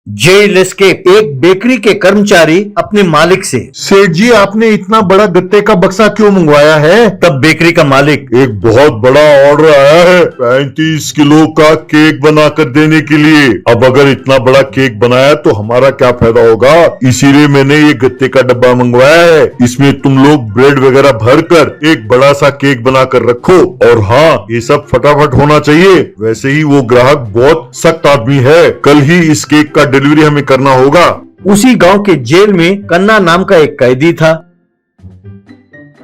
Jail escape. एक bakery के कर्मचारी अपने मालिक से, सेठ जी आपने इतना बड़ा गत्ते का बक्सा क्यों मंगवाया है? तब बेकरी का मालिक, एक बहुत बड़ा ऑर्डर आया है 35 किलो का केक बनाकर देने के लिए। अब अगर इतना बड़ा केक बनाया तो हमारा क्या फायदा होगा, इसीलिए मैंने ये गत्ते का डब्बा मंगवाया है। इसमें तुम लोग ब्रेड वगैरह भरकर एक बड़ा सा केक बनाकर रखो। और हाँ, ये सब फटाफट होना चाहिए। वैसे ही वो ग्राहक बहुत सख्त आदमी है, कल ही इस केक का डिलीवरी हमें करना होगा। उसी गांव के जेल में कन्ना नाम का एक कैदी था।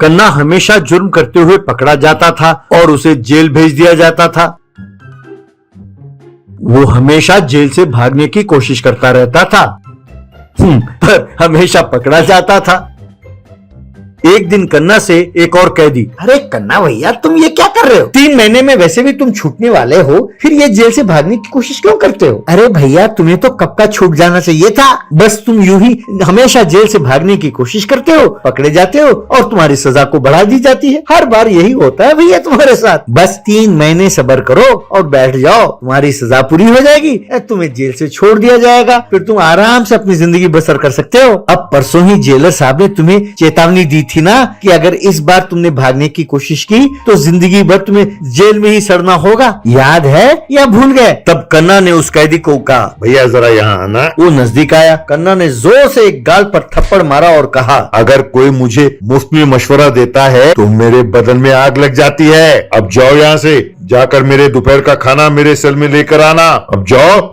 कन्ना हमेशा जुर्म करते हुए पकड़ा जाता था और उसे जेल भेज दिया जाता था। वो हमेशा जेल से भागने की कोशिश करता रहता था, पर हमेशा पकड़ा जाता था। एक दिन कन्ना से एक और कैदी, अरे कन्ना भैया तुम ये क्या कर रहे हो? 3 महीने में वैसे भी तुम छूटने वाले हो, फिर ये जेल से भागने की कोशिश क्यों करते हो? अरे भैया तुम्हें तो कब का छूट जाना चाहिए था। बस तुम यूं ही हमेशा जेल से भागने की कोशिश करते हो, पकड़े जाते हो और तुम्हारी सजा को बढ़ा दी जाती है। हर बार यही होता है भैया तुम्हारे साथ। बस 3 महीने सब्र करो और बैठ जाओ, तुम्हारी सजा पूरी हो जाएगी, तुम्हें जेल से छोड़ दिया जाएगा, फिर तुम आराम से अपनी जिंदगी बसर कर सकते हो। अब परसों ही जेलर साहब ने तुम्हें चेतावनी दी थी ना कि अगर इस बार तुमने भागने की कोशिश की तो जिंदगी भर तुम्हें जेल में ही सड़ना होगा, याद है या भूल गए? तब कन्ना ने उस कैदी को कहा, भैया जरा यहाँ आना। वो नजदीक आया। कन्ना ने जोर से एक गाल पर थप्पड़ मारा और कहा, अगर कोई मुझे मुफ्त में मशवरा देता है तो मेरे बदन में आग लग जाती है। अब जाओ यहाँ से, जाकर मेरे दोपहर का खाना मेरे सेल में लेकर आना। अब जाओ।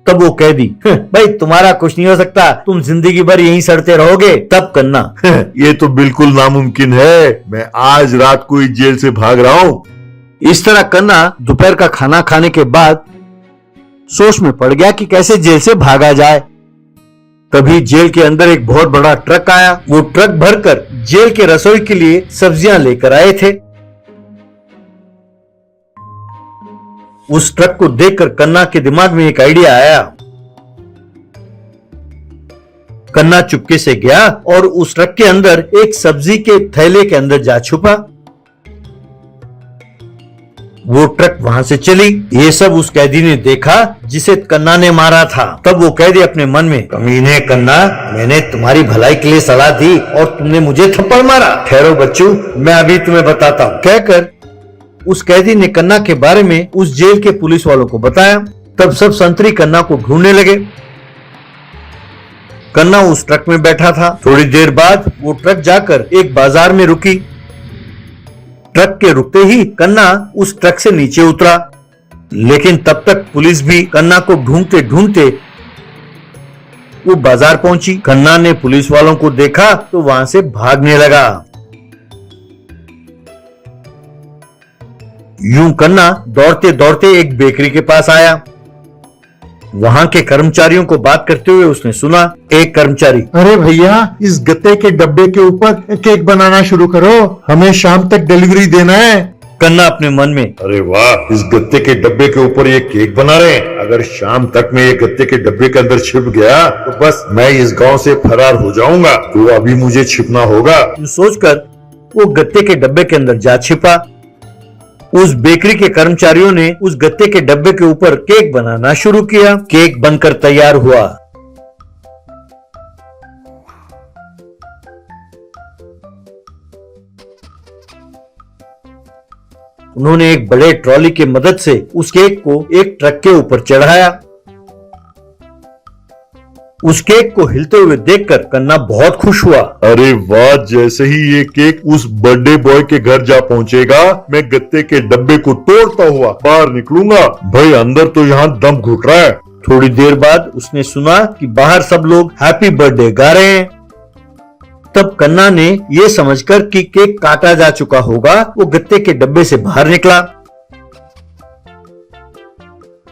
तब वो कैदी, भाई तुम्हारा कुछ नहीं हो सकता, तुम जिंदगी भर यहीं सड़ते रहोगे। तब कन्ना, ये तो बिल्कुल नामुमकिन है, मैं आज रात को ही जेल से भाग रहा हूँ। इस तरह कन्ना दोपहर का खाना खाने के बाद सोच में पड़ गया कि कैसे जेल से भागा जाए। तभी जेल के अंदर एक बहुत बड़ा ट्रक आया। वो ट्रक भरकर जेल के रसोई के लिए सब्जियां लेकर आए थे। उस ट्रक को देखकर कन्ना के दिमाग में एक आइडिया आया। कन्ना चुपके से गया और उस ट्रक के अंदर एक सब्जी के थैले के अंदर जा छुपा। वो ट्रक वहां से चली। ये सब उस कैदी ने देखा जिसे कन्ना ने मारा था। तब वो कैदी अपने मन में, कमीने कन्ना, मैंने तुम्हारी भलाई के लिए सलाह दी और तुमने मुझे थप्पड़ मारा। ठहरो बच्चू, मैं अभी तुम्हें बताता हूँ, कहकर उस कैदी ने कन्ना के बारे में उस जेल के पुलिस वालों को बताया। तब सब संतरी कन्ना को ढूंढने लगे। कन्ना उस ट्रक में बैठा था। थोड़ी देर बाद वो ट्रक जाकर एक बाजार में रुकी। ट्रक के रुकते ही कन्ना उस ट्रक से नीचे उतरा, लेकिन तब तक पुलिस भी कन्ना को ढूंढते ढूंढते वो बाजार पहुंची। कन्ना ने पुलिस वालों को देखा तो वहां से भागने लगा। यूं कन्ना दौड़ते दौड़ते एक बेकरी के पास आया। वहां के कर्मचारियों को बात करते हुए उसने सुना। एक कर्मचारी, अरे भैया इस गत्ते के डब्बे के ऊपर केक बनाना शुरू करो, हमें शाम तक डिलीवरी देना है। कन्ना अपने मन में, अरे वाह, इस गत्ते के डब्बे के ऊपर ये केक बना रहे हैं। अगर शाम तक में ये गत्ते के डब्बे के अंदर छिप गया तो बस मैं इस गांव से फरार हो जाऊंगा, तो अभी मुझे छिपना होगा। सोचकर वो गत्ते के डब्बे के अंदर जा छिपा। उस बेकरी के कर्मचारियों ने उस गत्ते के डब्बे के ऊपर केक बनाना शुरू किया। केक बनकर तैयार हुआ। उन्होंने एक बड़े ट्रॉली की मदद से उस केक को एक ट्रक के ऊपर चढ़ाया। उस केक को हिलते हुए देखकर कन्ना बहुत खुश हुआ। अरे वाह, जैसे ही ये केक उस बर्थडे बॉय के घर जा पहुंचेगा, मैं गत्ते के डब्बे को तोड़ता हुआ बाहर निकलूंगा। भाई अंदर तो यहाँ दम घुट रहा है। थोड़ी देर बाद उसने सुना कि बाहर सब लोग हैप्पी बर्थडे गा रहे हैं। तब कन्ना ने ये समझकर कि केक काटा जा चुका होगा, वो गत्ते के डब्बे से बाहर निकला।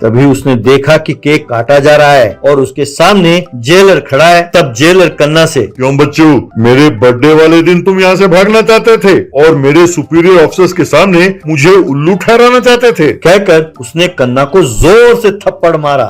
तभी उसने देखा कि केक काटा जा रहा है और उसके सामने जेलर खड़ा है। तब जेलर कन्ना से, क्यों बच्चू, मेरे बर्थडे वाले दिन तुम यहाँ से भागना चाहते थे और मेरे सुपीरियर ऑफिसर्स के सामने मुझे उल्लू ठहराना चाहते थे, कहकर उसने कन्ना को जोर से थप्पड़ मारा।